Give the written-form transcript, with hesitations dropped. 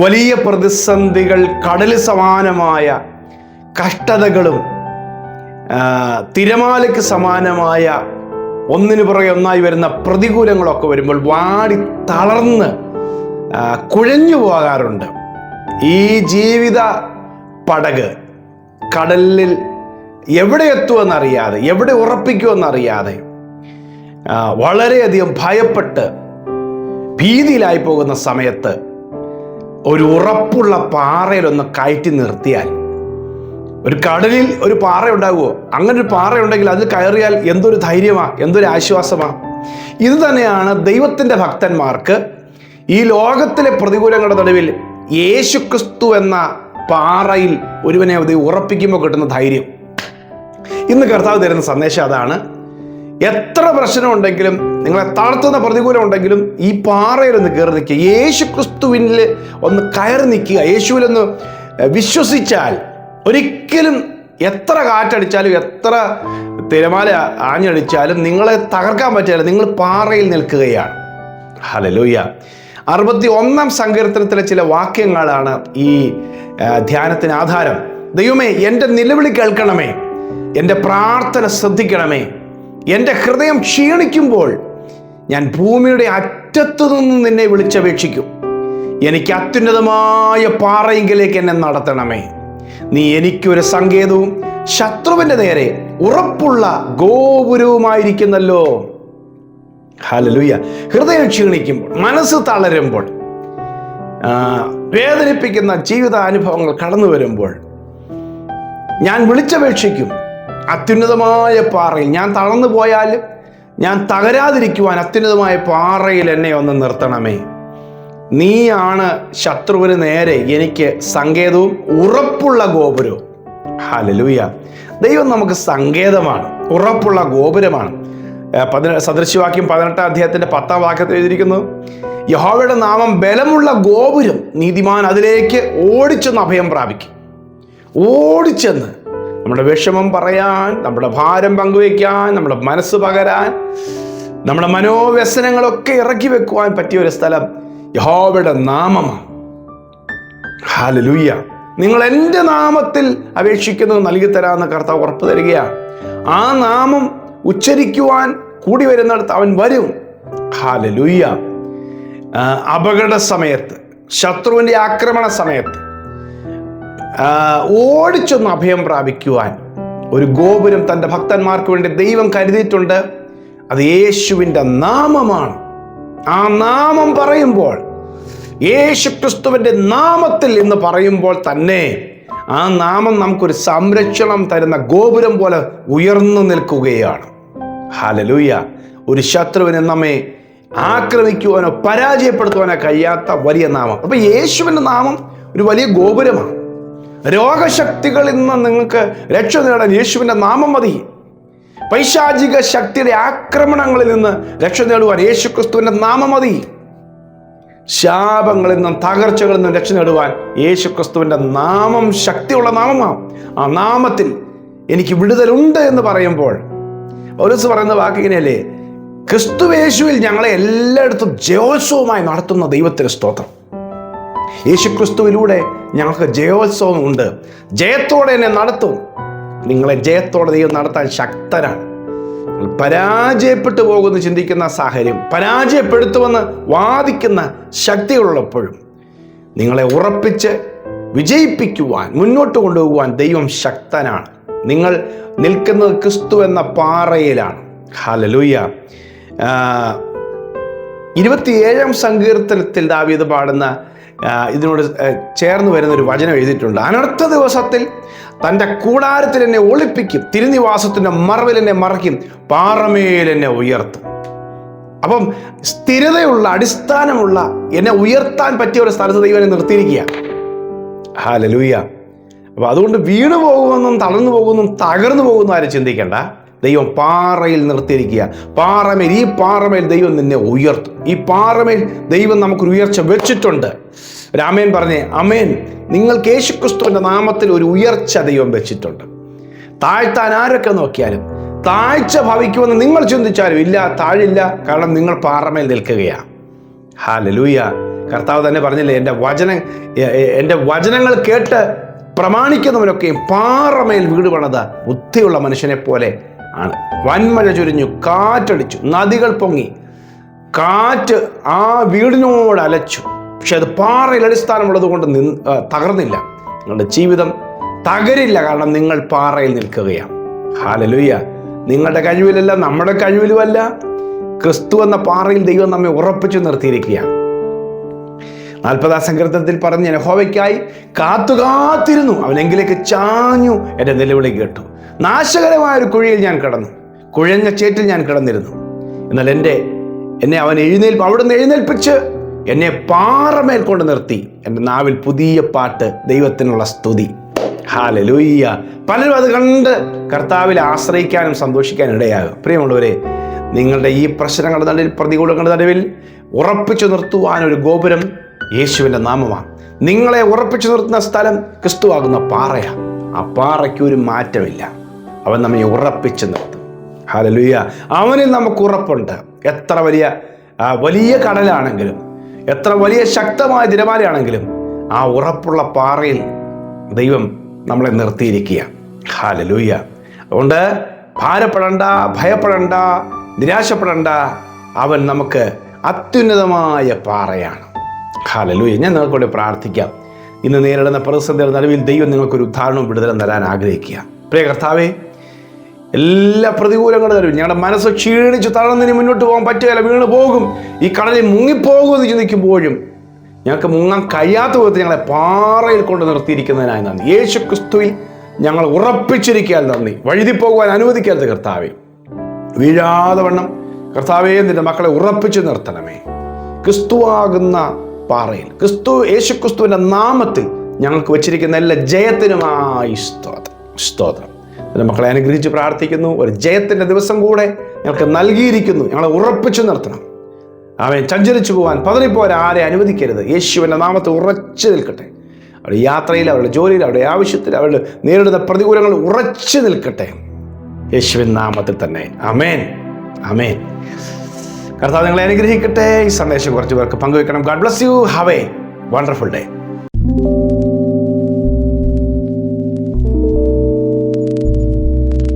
വലിയ പ്രതിസന്ധികൾ, കടൽ സമാനമായ കഷ്ടതകളും തിരമാലയ്ക്ക് സമാനമായ ഒന്നിനു പുറകെ ഒന്നായി വരുന്ന പ്രതികൂലങ്ങളൊക്കെ വരുമ്പോൾ വാടി തളർന്ന് കുഴഞ്ഞു പോകാറുണ്ട്. ഈ ജീവിത പടക് കടലിൽ എവിടെ എത്തുമെന്നറിയാതെ, എവിടെ ഉറപ്പിക്കുമെന്നറിയാതെ വളരെയധികം ഭയപ്പെട്ട് ഭീതിയിലായി പോകുന്ന സമയത്ത് ഒരു ഉറപ്പുള്ള പാറയിലൊന്ന് കയറ്റി നിർത്തിയാൽ, ഒരു കടലിൽ ഒരു പാറ ഉണ്ടാകുമോ? അങ്ങനെ ഒരു പാറ ഉണ്ടെങ്കിൽ അതിൽ കയറിയാൽ എന്തൊരു ധൈര്യമാണ്, എന്തൊരു ആശ്വാസമാണ്. ഇത് തന്നെയാണ് ദൈവത്തിൻ്റെ ഭക്തന്മാർക്ക് ഈ ലോകത്തിലെ പ്രതികൂലങ്ങളുടെ നടുവിൽ യേശുക്രിസ്തു എന്ന പാറയിൽ ഒരുവനെ ഉറപ്പിക്കുമ്പോൾ കിട്ടുന്ന ധൈര്യം. ഇന്ന് കർത്താവ് തരുന്ന സന്ദേശം അതാണ്. എത്ര പ്രശ്നമുണ്ടെങ്കിലും, നിങ്ങളെ താഴ്ത്തുന്ന പ്രതികൂലം ഉണ്ടെങ്കിലും ഈ പാറയിലൊന്ന് കയറി നിൽക്കുക, യേശുക്രിസ്തുവിൽ ഒന്ന് കയറി നിൽക്കുക. യേശുവിലൊന്ന് വിശ്വസിച്ചാൽ ഒരിക്കലും എത്ര കാറ്റടിച്ചാലും എത്ര തിരമാല ആഞ്ഞടിച്ചാലും നിങ്ങളെ തകർക്കാൻ പറ്റില്ല. നിങ്ങൾ പാറയിൽ നിൽക്കുകയാണ്. ഹല്ലേലൂയ. 61-ാം സങ്കീർത്തനത്തിലെ ചില വാക്യങ്ങളാണ് ഈ ധ്യാനത്തിന് ആധാരം. ദൈവമേ, എൻ്റെ നിലവിളി കേൾക്കണമേ, എൻ്റെ പ്രാർത്ഥന ശ്രദ്ധിക്കണമേ. എൻ്റെ ഹൃദയം ക്ഷീണിക്കുമ്പോൾ ഞാൻ ഭൂമിയുടെ അറ്റത്തു നിന്നും നിന്നെ വിളിച്ചപേക്ഷിക്കും. എനിക്ക് അത്യുന്നതമായ പാറയെങ്കിലേക്ക് എന്നെ നടത്തണമേ. നീ എനിക്കൊരു സങ്കേതവും ശത്രുവിൻ്റെ നേരെ ഉറപ്പുള്ള ഗോപുരവുമായിരിക്കുന്നല്ലോ. ഹല്ലേലൂയ. ഹൃദയം ക്ഷീണിക്കുമ്പോൾ, മനസ്സ് തളരുമ്പോൾ, വേദനിപ്പിക്കുന്ന ജീവിതാനുഭവങ്ങൾ കടന്നു വരുമ്പോൾ ഞാൻ വിളിച്ചപേക്ഷിക്കും. അത്യുന്നതമായ പാറയിൽ ഞാൻ തളർന്നു പോയാലും ഞാൻ തകരാതിരിക്കുവാൻ അത്യുന്നതമായ പാറയിൽ എന്നെ ഒന്ന് നിർത്തണമേ. നീയാണ് ശത്രുവിന് നേരെ എനിക്ക് സങ്കേതവും ഉറപ്പുള്ള ഗോപുരവും. ഹല്ലേലൂയ. ദൈവം നമുക്ക് സങ്കേതമാണ്, ഉറപ്പുള്ള ഗോപുരമാണ്. സദൃശവാക്യം 18-ാം അധ്യായത്തിന്റെ 10-ാം വാക്യത്തിൽ എഴുതിയിരിക്കുന്നു, യഹോവയുടെ നാമം ബലമുള്ള ഗോപുരം, നീതിമാൻ അതിലേക്ക് ഓടിച്ചെന്ന് അഭയം പ്രാപിക്കും. ഓടിച്ചെന്ന് നമ്മുടെ വിഷമം പറയാൻ, നമ്മുടെ ഭാരം പങ്കുവയ്ക്കാൻ, നമ്മുടെ മനസ്സ് പകരാൻ, നമ്മുടെ മനോവ്യസനങ്ങളൊക്കെ ഇറക്കി വെക്കുവാൻ പറ്റിയ ഒരു സ്ഥലം യഹോവയുടെ നാമമാണ്. ഹല്ലേലൂയ. നിങ്ങൾ എൻ്റെ നാമത്തിൽ അപേക്ഷിക്കുന്നത് നൽകി തരാമെന്ന് കർത്താവ് ഉറപ്പ് തരികയാണ്. ആ നാമം ഉച്ചരിക്കുവാൻ കൂടി വരുന്നിടത്ത് അവൻ വരും. ഹല്ലേലൂയ. അപകട സമയത്ത്, ശത്രുവിൻ്റെ ആക്രമണ സമയത്ത് ഓടിച്ചൊന്ന് അഭയം പ്രാപിക്കുവാൻ ഒരു ഗോപുരം തൻ്റെ ഭക്തന്മാർക്ക് വേണ്ടി ദൈവം കരുതിയിട്ടുണ്ട്. അത് യേശുവിൻ്റെ നാമമാണ്. ആ നാമം പറയുമ്പോൾ, യേശുക്രിസ്തുവിൻ്റെ നാമത്തിൽ എന്ന് പറയുമ്പോൾ തന്നെ ആ നാമം നമുക്കൊരു സംരക്ഷണം തരുന്ന ഗോപുരം പോലെ ഉയർന്നു നിൽക്കുകയാണ്. ഹല്ലേലൂയ. ഒരു ശത്രുവിനെ നമ്മെ ആക്രമിക്കുവാനോ പരാജയപ്പെടുത്തുവാനോ കഴിയാത്ത വലിയ നാമം. അപ്പൊ യേശുവിൻ്റെ നാമം ഒരു വലിയ ഗോപുരമാണ്. രോഗശക്തികളിൽ നിന്ന് നിങ്ങൾക്ക് രക്ഷ നേടാൻ യേശുവിൻ്റെ നാമം മതി. പൈശാചിക ശക്തിയുടെ ആക്രമണങ്ങളിൽ നിന്ന് രക്ഷ നേടുവാൻ യേശുക്രിസ്തുവിൻ്റെ നാമം മതി. ശാപങ്ങളിൽ നിന്നും തകർച്ചകളിൽ നിന്നും രക്ഷ നേടുവാൻ യേശുക്രിസ്തുവിൻ്റെ നാമം ശക്തിയുള്ള നാമമാണ്. ആ നാമത്തിൽ എനിക്ക് വിടുതലുണ്ട് എന്ന് പറയുമ്പോൾ പൗലോസ് പറയുന്ന വാക്ക് ഇങ്ങനെയല്ലേ, ക്രിസ്തുയേശുവിൽ ഞങ്ങളെ എല്ലായിടത്തും ജയോത്സവമായി നടത്തുന്ന ദൈവത്തിന് സ്തോത്രം. യേശുക്രിസ്തുവിലൂടെ ഞങ്ങൾക്ക് ജയോത്സവം ഉണ്ട്. ജയത്തോടെ എന്നെ നടത്തും. നിങ്ങളെ ജയത്തോടെ ദൈവം നടത്താൻ ശക്തനാണ്. പരാജയപ്പെട്ടു പോകുമെന്ന് ചിന്തിക്കുന്ന സാഹചര്യം, പരാജയപ്പെടുത്തുമെന്ന് വാദിക്കുന്ന ശക്തികളുള്ളപ്പോഴും നിങ്ങളെ ഉറപ്പിച്ച് വിജയിപ്പിക്കുവാൻ, മുന്നോട്ട് കൊണ്ടുപോകുവാൻ ദൈവം ശക്തനാണ്. നിങ്ങൾ നിൽക്കുന്നത് ക്രിസ്തു എന്ന പാറയിലാണ്. ഹല്ലേലൂയ. 27-ാം സങ്കീർത്തനത്തിൽ ദാവീദ് പാടുന്ന ഇതിനോട് ചേർന്ന് വരുന്ന ഒരു വചനം എഴുതിയിട്ടുണ്ട്. അനർത്ഥ ദിവസത്തിൽ തൻ്റെ കൂടാരത്തിൽ എന്നെ ഒളിപ്പിക്കും, തിരുനിവാസത്തിൻ്റെ മറവിൽ എന്നെ മറയ്ക്കും, പാറമേൽ എന്നെ ഉയർത്തും. അപ്പം സ്ഥിരതയുള്ള, അടിസ്ഥാനമുള്ള, എന്നെ ഉയർത്താൻ പറ്റിയ ഒരു സ്ഥലത്ത് ദൈവം എന്നെ നിർത്തിയിരിക്കുക. ഹല്ലേലൂയ. അപ്പൊ അതുകൊണ്ട് വീണു പോകുമെന്നും തളർന്നു പോകുമെന്നും തകർന്നു പോകുന്ന ആരും ചിന്തിക്കേണ്ട. ദൈവം പാറയിൽ നിർത്തിയിരിക്കുക. പാറമേൽ, ഈ പാറമേൽ ദൈവം നിന്നെ ഉയർത്തും. ഈ പാറമേൽ ദൈവം നമുക്കൊരു ഉയർച്ച വെച്ചിട്ടുണ്ട്. രാമേൻ പറഞ്ഞേ അമേൻ. നിങ്ങൾക്ക് യേശുക്രിസ്തുവിന്റെ നാമത്തിൽ ഒരു ഉയർച്ച ദൈവം വെച്ചിട്ടുണ്ട്. താഴ്ത്താൻ ആരൊക്കെ നോക്കിയാലും, താഴ്ച ഭവിക്കുമെന്ന് നിങ്ങൾ ചിന്തിച്ചാലും ഇല്ല, താഴില്ല. കാരണം നിങ്ങൾ പാറമേൽ നിൽക്കുകയാണ്. ഹല്ലേലൂയ. കർത്താവ് തന്നെ പറഞ്ഞില്ലേ, എൻ്റെ വചനങ്ങൾ കേട്ട് പ്രമാണിക്കുന്നവനൊക്കെയും പാറമേൽ വീട് പണിത ബുദ്ധിയുള്ള മനുഷ്യനെ പോലെ ആണ്. വൻമഴ ചൊരിഞ്ഞു, കാറ്റടിച്ചു, നദികൾ പൊങ്ങി, കാറ്റ് ആ വീടിനോട് അലച്ചു, പക്ഷെ അത് പാറയിൽ അടിസ്ഥാനമുള്ളത് കൊണ്ട് തകർന്നില്ല. നിങ്ങളുടെ ജീവിതം തകരില്ല, കാരണം നിങ്ങൾ പാറയിൽ നിൽക്കുകയാണ്. ഹല്ലേലൂയ. നിങ്ങളുടെ കഴിവിലല്ല, നമ്മുടെ കഴിവിലുമല്ല, ക്രിസ്തു എന്ന പാറയിൽ ദൈവം നമ്മെ ഉറപ്പിച്ചു നിർത്തിയിരിക്കുകയാണ്. 40-ാം സങ്കീർത്തനത്തിൽ പറഞ്ഞ, യഹോവയ്ക്കായി കാത്തിരുന്നു, അവനെങ്കിലേക്ക് ചാഞ്ഞു, എൻ്റെ നിലവിളി കേട്ടു. നാശകരമായ ഒരു കുഴിയിൽ ഞാൻ കിടന്നു, കുഴഞ്ഞ ചേറ്റിൽ ഞാൻ കിടന്നിരുന്നു. എന്നാൽ എന്നെ അവൻ അവിടുന്ന് എഴുന്നേൽപ്പിച്ച് എന്നെ പാറമേൽ കൊണ്ട് നിർത്തി. എൻ്റെ നാവിൽ പുതിയ പാട്ട്, ദൈവത്തിനുള്ള സ്തുതി. ഹല്ലേലൂയ. പലരും അത് കണ്ട് കർത്താവിൽ ആശ്രയിക്കാനും സന്തോഷിക്കാനും ഇടയാകും. പ്രിയമുള്ളവരെ, നിങ്ങളുടെ ഈ പ്രശ്നങ്ങളുടെ നടുവിൽ, പ്രതികൂലങ്ങളുടെ നടുവിൽ ഉറപ്പിച്ചു നിർത്തുവാനൊരു ഗോപുരം യേശുവിൻ്റെ നാമമാണ്. നിങ്ങളെ ഉറപ്പിച്ചു നിർത്തുന്ന സ്ഥലം ക്രിസ്തുവാകുന്ന പാറയാണ്. ആ പാറയ്ക്ക് ഒരു മാറ്റമില്ല. അവൻ നമ്മെ ഉറപ്പിച്ചു നിർത്തും. ഹല്ലേലൂയ. അവനിൽ നമുക്ക് ഉറപ്പുണ്ട്. എത്ര വലിയ കടലാണെങ്കിലും, എത്ര വലിയ ശക്തമായ തിരമാലയാണെങ്കിലും, ആ ഉറപ്പുള്ള പാറയിൽ ദൈവം നമ്മളെ നിർത്തിയിരിക്കുക. ഹല്ലേലൂയ. അതുകൊണ്ട് ഭാരപ്പെടണ്ട, ഭയപ്പെടണ്ട, നിരാശപ്പെടണ്ട. അവൻ നമുക്ക് അത്യുന്നതമായ പാറയാണ്. ഹല്ലേലൂയ. ഞാൻ നിങ്ങൾക്കൂടെ പ്രാർത്ഥിക്കാം. ഇന്ന് നേരിടുന്ന പ്രതിസന്ധിയുടെ നടുവിൽ ദൈവം നിങ്ങൾക്കൊരു ഉദാഹരണവും വിടുതലും തരാൻ ആഗ്രഹിക്കുക. പ്രിയ കർത്താവേ, എല്ലാ പ്രതികൂലങ്ങളും തരും. ഞങ്ങളുടെ മനസ്സ് ക്ഷീണിച്ച് തളർന്നിനി മുന്നോട്ട് പോകാൻ പറ്റുകയില്ല, വീണ് പോകും, ഈ കടലിൽ മുങ്ങിപ്പോകുമെന്ന് ചിന്തിക്കുമ്പോഴും ഞങ്ങൾക്ക് മുങ്ങാൻ കഴിയാത്ത വിധത്തിൽ ഞങ്ങളെ പാറയിൽ കൊണ്ട് നിർത്തിയിരിക്കുന്നതിനായി നന്ദി. യേശു ക്രിസ്തുവിൽ ഞങ്ങൾ ഉറപ്പിച്ചിരിക്കാൻ നന്ദി. വഴുതി പോകുവാൻ അനുവദിക്കരുത് കർത്താവേ. വീഴാതെ വണ്ണം കർത്താവേ നിന്റെ മക്കളെ ഉറപ്പിച്ചു നിർത്തണമേ. ക്രിസ്തുവാകുന്ന പാറയിൽ, യേശു ക്രിസ്തുവിൻ്റെ നാമത്തിൽ ഞങ്ങൾക്ക് വെച്ചിരിക്കുന്ന എല്ലാ ജയത്തിനുമായി സ്തോത്രം. എൻ്റെ മക്കളെ അനുഗ്രഹിച്ച് പ്രാർത്ഥിക്കുന്നു. ഒരു ജയത്തിൻ്റെ ദിവസം കൂടെ ഞങ്ങൾക്ക് നൽകിയിരിക്കുന്നു. ഞങ്ങളെ ഉറപ്പിച്ചു നിർത്തണം. അവൻ ചഞ്ചരിച്ചു പോകാൻ, പതറിപ്പോരാൻ ആരെ അനുവദിക്കരുത്. യേശുവിൻ്റെ നാമത്തിൽ ഉറച്ചു നിൽക്കട്ടെ. അവരുടെ യാത്രയിൽ, അവരുടെ ജോലിയിൽ, അവരുടെ ആവശ്യത്തിൽ, അവരുടെ നേരിടുന്ന പ്രതികൂലങ്ങൾ ഉറച്ചു നിൽക്കട്ടെ. യേശുവിൻ നാമത്തിൽ തന്നെ. ആമേൻ, ആമേൻ. കർത്താവ് നിങ്ങളെ അനുഗ്രഹിക്കട്ടെ. ഈ സന്ദേശം കുറച്ച് പേർക്ക് പങ്കുവെക്കണം. God bless you. Have a wonderful day.